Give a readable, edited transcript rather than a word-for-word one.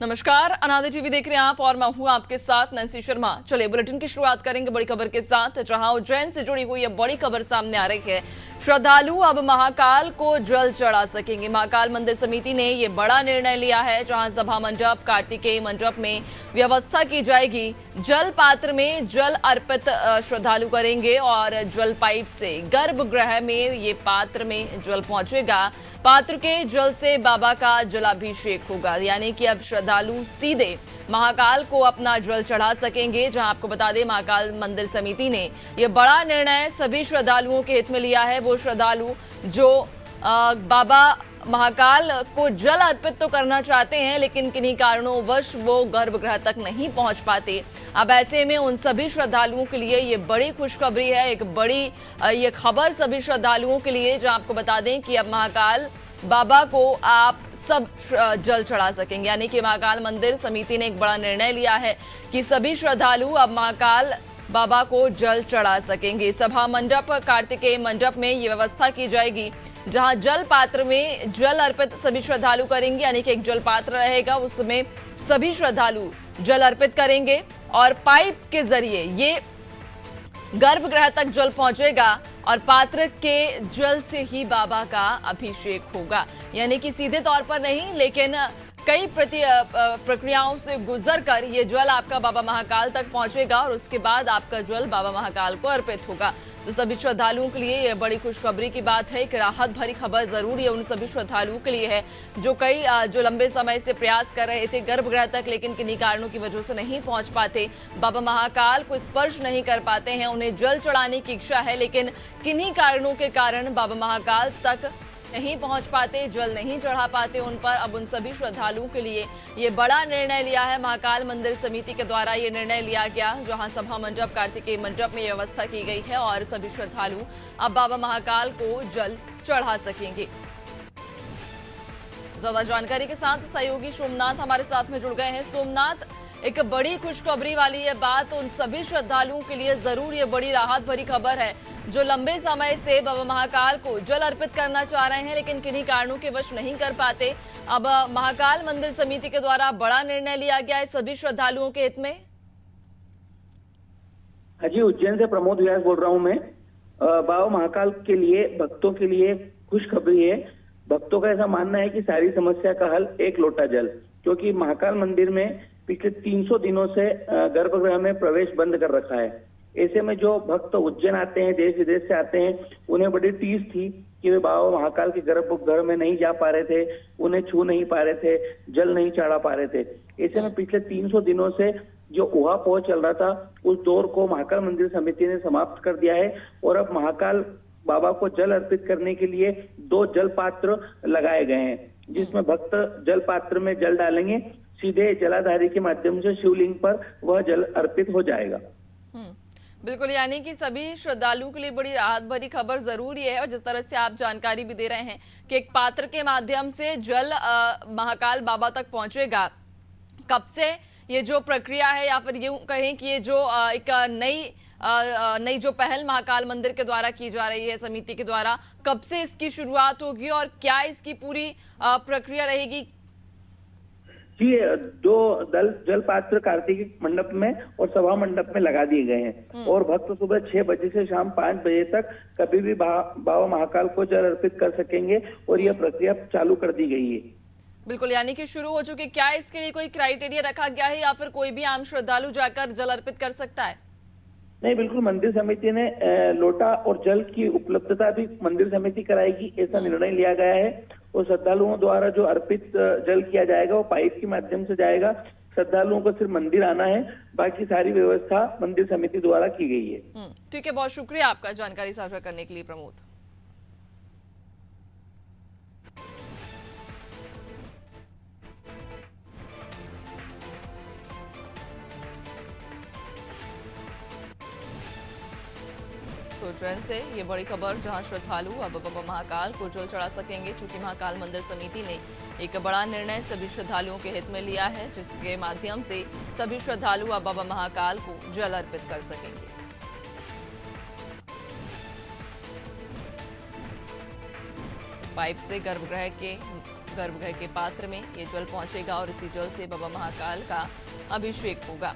नमस्कार, अनादि टीवी देख रहे हैं आप और मैं हूं आपके साथ नैन्सी शर्मा। चलिए बुलेटिन की शुरुआत करेंगे बड़ी खबर के साथ, जहां उज्जैन से जुड़ी हुई यह बड़ी खबर सामने आ रही है। श्रद्धालु अब महाकाल को जल चढ़ा सकेंगे। महाकाल मंदिर समिति ने यह बड़ा निर्णय लिया है, जहां सभा मंडप, कार्तिकेय मंडप में व्यवस्था की जाएगी। जल पात्र में जल अर्पित श्रद्धालु करेंगे और जल पाइप से गर्भगृह में ये पात्र में जल पहुंचेगा। पात्र के जल से बाबा का जलाभिषेक होगा, यानी कि अब श्रद्धालु सीधे महाकाल को अपना जल चढ़ा सकेंगे। जहां आपको बता दें, महाकाल मंदिर समिति ने यह बड़ा निर्णय सभी श्रद्धालुओं के हित में लिया है। वो श्रद्धालु जो बाबा महाकाल को जल अर्पित तो करना चाहते हैं, लेकिन किन्हीं कारणोंवश वो गर्भगृह तक नहीं पहुंच पाते। अब ऐसे में उन सभी श्रद्धालुओं के लिए ये बड़ी खुशखबरी है, एक बड़ी ये खबर सभी श्रद्धालुओं के लिए, जहां आपको बता दें कि अब महाकाल बाबा को आप सब जल चढ़ा सकेंगे। यानी कि महाकाल मंदिर समिति ने एक बड़ा निर्णय लिया है कि सभी श्रद्धालु अब महाकाल बाबा को जल चढ़ा सकेंगे। सभा मंडप, कार्तिकेय मंडप में ये व्यवस्था की जाएगी, जहां जल पात्र में जल अर्पित सभी श्रद्धालु करेंगे। यानी कि एक जल पात्र रहेगा, उसमें सभी श्रद्धालु जल अर्पित करेंगे और पाइप के जरिए ये गर्भगृह तक जल पहुंचेगा और पात्र के जल से ही बाबा का अभिषेक होगा। यानी कि सीधे तौर पर नहीं, लेकिन कई प्रक्रियाओं से गुजरकर ये जल आपका बाबा महाकाल तक पहुंचेगा और उसके बाद आपका जल बाबा महाकाल को अर्पित होगा। तो सभी श्रद्धालुओं के लिए यह बड़ी खुशखबरी की बात है। एक राहत भरी खबर जरूर ये उन सभी श्रद्धालुओं के लिए है जो लंबे समय से प्रयास कर रहे थे गर्भगृह तक, लेकिन किन्हीं कारणों की वजह से नहीं पहुंच पाते, बाबा महाकाल को स्पर्श नहीं कर पाते हैं। उन्हें जल चढ़ाने की इच्छा है, लेकिन किन्हीं कारणों के कारण बाबा महाकाल तक नहीं पहुंच पाते, जल नहीं चढ़ा पाते उन पर। अब उन सभी श्रद्धालुओं के लिए ये बड़ा निर्णय लिया है महाकाल मंदिर समिति के द्वारा। ये निर्णय लिया गया, जहां सभा मंडप, कार्तिकेय मंडप में व्यवस्था की गई है और सभी श्रद्धालु अब बाबा महाकाल को जल चढ़ा सकेंगे। ज्यादा जानकारी के साथ सहयोगी सोमनाथ हमारे साथ में जुड़ गए हैं। सोमनाथ, एक बड़ी खुशखबरी वाली ये बात उन सभी श्रद्धालुओं के लिए जरूर ये बड़ी राहत भरी खबर है, जो लंबे समय से बाबा महाकाल को जल अर्पित करना चाह रहे हैं, लेकिन किन्हीं कारणों के वश नहीं कर पाते। अब महाकाल मंदिर समिति के द्वारा बड़ा निर्णय लिया गया है सभी श्रद्धालुओं के हित में। जी, उज्जैन से प्रमोद व्यास बोल रहा हूं मैं। बाबा महाकाल के लिए, भक्तों के लिए खुशखबरी है। भक्तों का ऐसा मानना है कि सारी समस्या का हल एक लोटा जल, क्योंकि महाकाल मंदिर में पिछले 300 दिनों से गर्भगृह में प्रवेश बंद कर रखा है। ऐसे में जो भक्त उज्जैन आते हैं, देश विदेश से आते हैं, उन्हें बड़ी टीस थी कि वे बाबा महाकाल के गर्भगृह में नहीं जा पा रहे थे, उन्हें छू नहीं पा रहे थे, जल नहीं चढ़ा पा रहे थे। ऐसे में पिछले 300 दिनों से जो उहापोह चल रहा था, उस दौर को महाकाल मंदिर समिति ने समाप्त कर दिया है और अब महाकाल बाबा को जल अर्पित करने के लिए 2 जल पात्र लगाए गए हैं, जिसमें भक्त जल पात्र में जल डालेंगे, सीधे जलाधारी के माध्यम से शिवलिंग पर वह जल अर्पित हो जाएगा। बिल्कुल, यानी कि सभी श्रद्धालुओं के लिए बड़ी राहत भरी खबर जरूर ये है। और जिस तरह से आप जानकारी भी दे रहे हैं कि एक पात्र के माध्यम से जल महाकाल बाबा तक पहुंचेगा, कब से ये जो प्रक्रिया है, या फिर यूं कहें कि ये जो एक नई जो पहल महाकाल मंदिर के द्वारा की जा रही है समिति के द्वारा, कब से इसकी शुरुआत होगी और क्या इसकी पूरी प्रक्रिया रहेगी? जी, 2 जल पात्र कार्तिक मंडप में और सभा मंडप में लगा दिए गए हैं और भक्त सुबह 6 बजे से शाम 5 बजे तक कभी भी बाबा महाकाल को जल अर्पित कर सकेंगे और यह प्रक्रिया चालू कर दी गई है। बिल्कुल, यानी कि शुरू हो चुकी। क्या इसके लिए कोई क्राइटेरिया रखा गया है या फिर कोई भी आम श्रद्धालु जाकर जल अर्पित कर सकता है? नहीं, बिल्कुल, मंदिर समिति ने लोटा और जल की उपलब्धता भी मंदिर समिति कराएगी, ऐसा निर्णय लिया गया है। और श्रद्धालुओं द्वारा जो अर्पित जल किया जाएगा वो पाइप के माध्यम से जाएगा। श्रद्धालुओं को सिर्फ मंदिर आना है, बाकी सारी व्यवस्था मंदिर समिति द्वारा की गई है। ठीक है, बहुत शुक्रिया आपका जानकारी साझा करने के लिए प्रमोद। तो उज्जैन से ये बड़ी खबर, जहां श्रद्धालु अब बाबा महाकाल को जल चढ़ा सकेंगे। चूंकि महाकाल मंदिर समिति ने एक बड़ा निर्णय सभी श्रद्धालुओं के हित में लिया है, जिसके माध्यम से सभी श्रद्धालु अब बाबा महाकाल को जल अर्पित कर सकेंगे। पाइप से गर्भगृह के पात्र में ये जल पहुंचेगा और इसी जल से बाबा महाकाल का अभिषेक होगा।